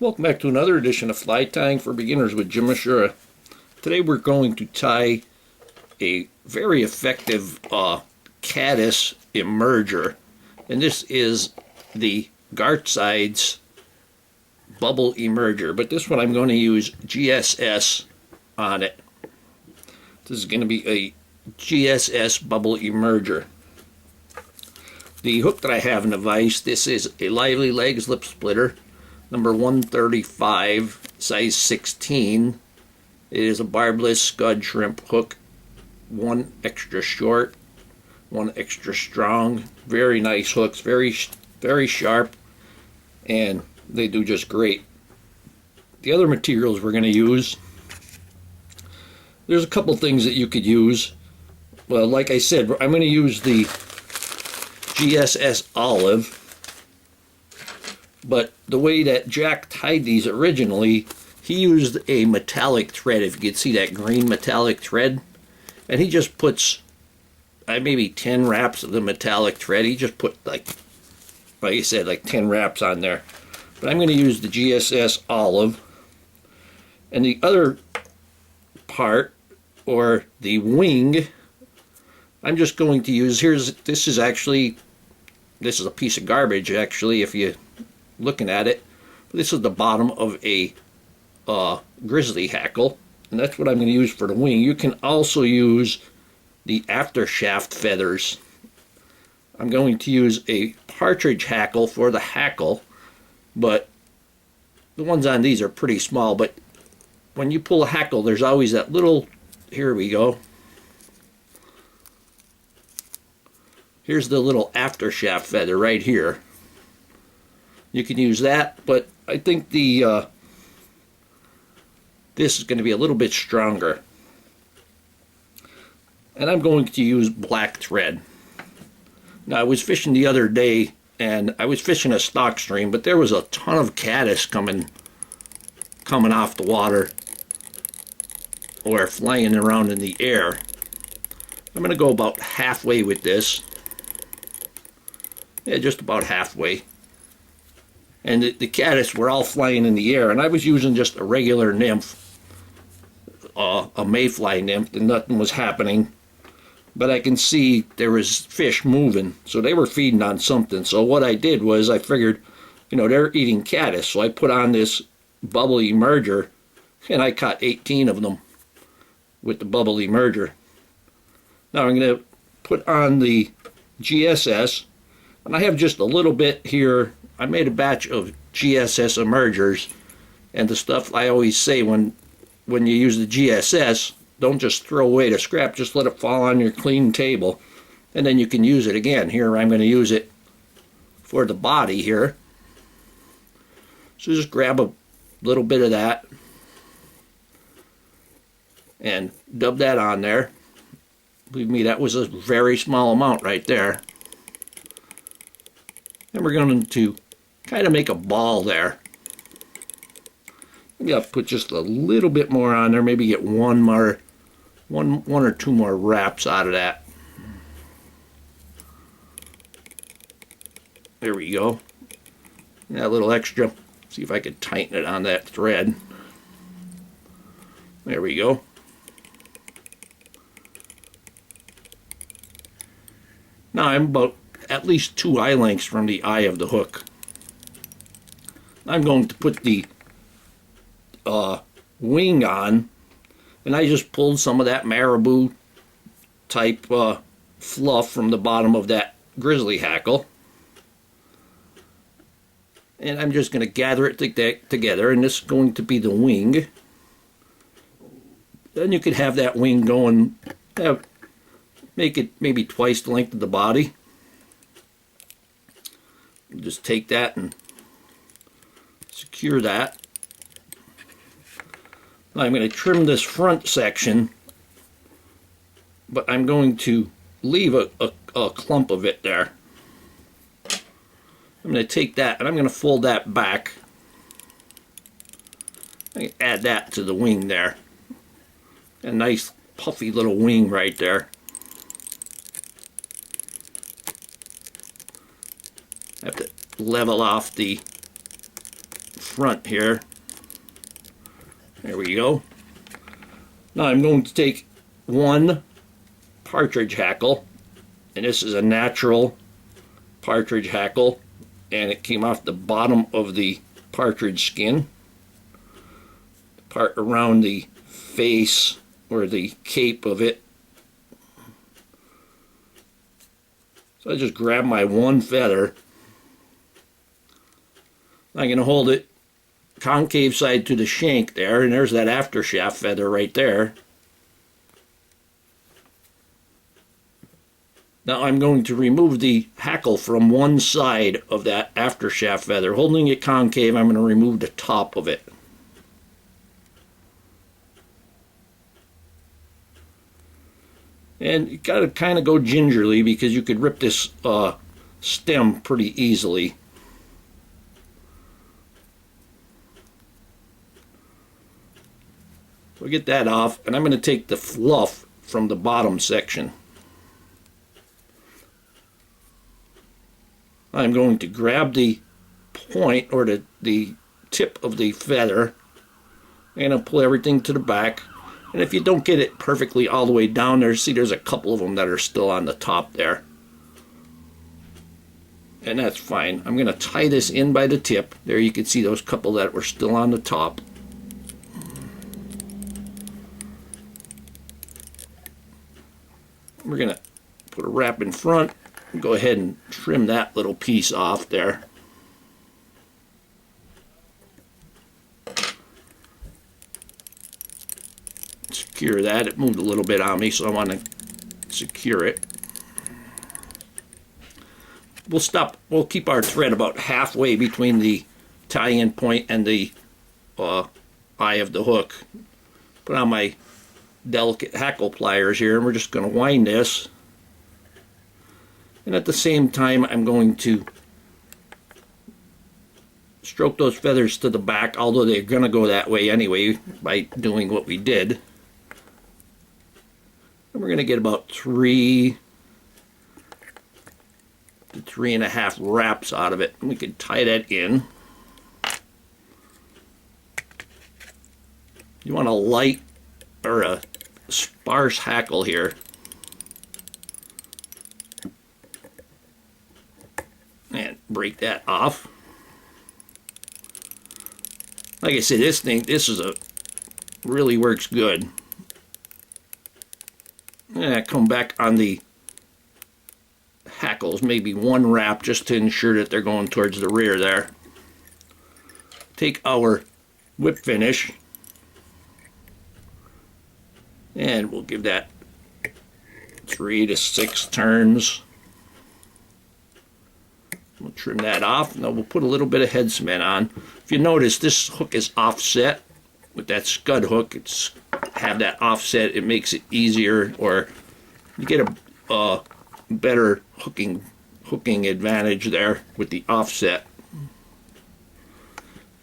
Welcome back to another edition of Fly Tying for Beginners with Jim Ashura. Today we're going to tie a very effective caddis emerger, and this is the Gartsides bubble emerger, but this one I'm going to use GSS on it. This is going to be a GSS bubble emerger. The hook that I have in the vise, this is a Lively Legs lip splitter, number 135, size 16. It is a barbless scud shrimp hook, one extra short, one extra strong. Very nice hooks, very sharp, and they do just great. The other materials we're going to use, there's a couple things that you could use. Well, like I said, I'm going to use the GSS Olive, but the way that Jack tied these originally, he used a metallic thread, if you could see that green metallic thread, and he just puts maybe 10 wraps of the metallic thread. He just put like I said, like 10 wraps on there. But I'm going to use the GSS Olive, and the other part, or the wing, I'm just going to use, this is a piece of garbage actually if you're looking at it. This is the bottom of a grizzly hackle, and that's what I'm going to use for the wing. You can also use the after shaft feathers. I'm going to use a partridge hackle for the hackle, but the ones on these are pretty small. But when you pull a hackle, there's always that little, here we go, here's the little after shaft feather right here. You can use that, but I think this is going to be a little bit stronger. And I'm going to use black thread. Now, I was fishing the other day, and I was fishing a stock stream, but there was a ton of caddis coming off the water or flying around in the air. I'm going to go about halfway with this. Yeah, just about halfway. And the caddis were all flying in the air, and I was using just a regular nymph, a mayfly nymph, and nothing was happening. But I can see there was fish moving, so they were feeding on something. So what I did was I figured, they're eating caddis, so I put on this bubble emerger, and I caught 18 of them with the bubble emerger. Now I'm going to put on the GSS, and I have just a little bit here. I made a batch of GSS emergers, and the stuff I always say when you use the GSS, don't just throw away the scrap, just let it fall on your clean table, and then you can use it again. Here I'm going to use it for the body here. So just grab a little bit of that and dub that on there. Believe me, that was a very small amount right there. And we're going to kind of make a ball there. Maybe I'll put just a little bit more on there, maybe get one or two more wraps out of that. There we go. Yeah, a little extra. See if I can tighten it on that thread. There we go. Now I'm about at least 2 eye lengths from the eye of the hook. I'm going to put the wing on, and I just pulled some of that marabou type fluff from the bottom of that grizzly hackle, and I'm just going to gather it together, and this is going to be the wing. Then you could have that wing going, make it maybe twice the length of the body. Just take that and secure that. Now I'm going to trim this front section, but I'm going to leave a clump of it there. I'm going to take that and I'm going to fold that back. I add that to the wing there. A nice puffy little wing right there. I have to level off the front here. There we go. Now I'm going to take one partridge hackle, and this is a natural partridge hackle, and it came off the bottom of the partridge skin, the part around the face or the cape of it. So I just grab my one feather. I'm going to hold it concave side to the shank there, and there's that after shaft feather right there. Now I'm going to remove the hackle from one side of that after shaft feather. Holding it concave, I'm going to remove the top of it. And you got to kind of go gingerly because you could rip this stem pretty easily. So get that off, and I'm going to take the fluff from the bottom section. I'm going to grab the point or the tip of the feather and I'll pull everything to the back. And if you don't get it perfectly all the way down there, see there's a couple of them that are still on the top there. And that's fine. I'm going to tie this in by the tip. There you can see those couple that were still on the top. We're going to put a wrap in front. Go ahead and trim that little piece off there. Secure that. It moved a little bit on me, so I want to secure it. We'll keep our thread about halfway between the tie-in point and the eye of the hook. Put on my delicate hackle pliers here, and we're just going to wind this. And at the same time, I'm going to stroke those feathers to the back, although they're going to go that way anyway by doing what we did. And we're going to get about 3 to 3.5 wraps out of it. And we can tie that in. You want a light or a sparse hackle here. And break that off. Like I said, this really works good. And come back on the hackles, maybe 1 wrap just to ensure that they're going towards the rear there. Take our whip finish and we'll give that 3 to 6 turns. We'll trim that off. Now we'll put a little bit of head cement on. If you notice, this hook is offset with that scud hook. It's have that offset. It makes it easier, or you get a better hooking advantage there with the offset.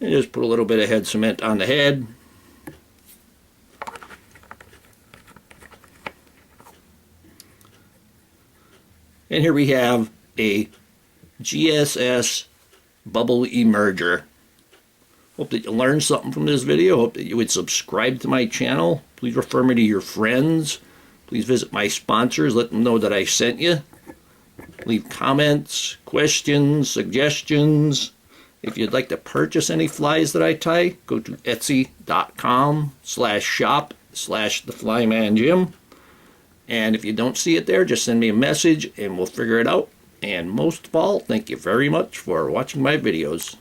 And just put a little bit of head cement on the head. And here we have a GSS bubble emerger. Hope that you learned something from this video. Hope that you would subscribe to my channel. Please refer me to your friends. Please visit my sponsors. Let them know that I sent you. Leave comments, questions, suggestions. If you'd like to purchase any flies that I tie, go to etsy.com/shop/theflymanjim. And if you don't see it there, just send me a message and we'll figure it out. And most of all, thank you very much for watching my videos.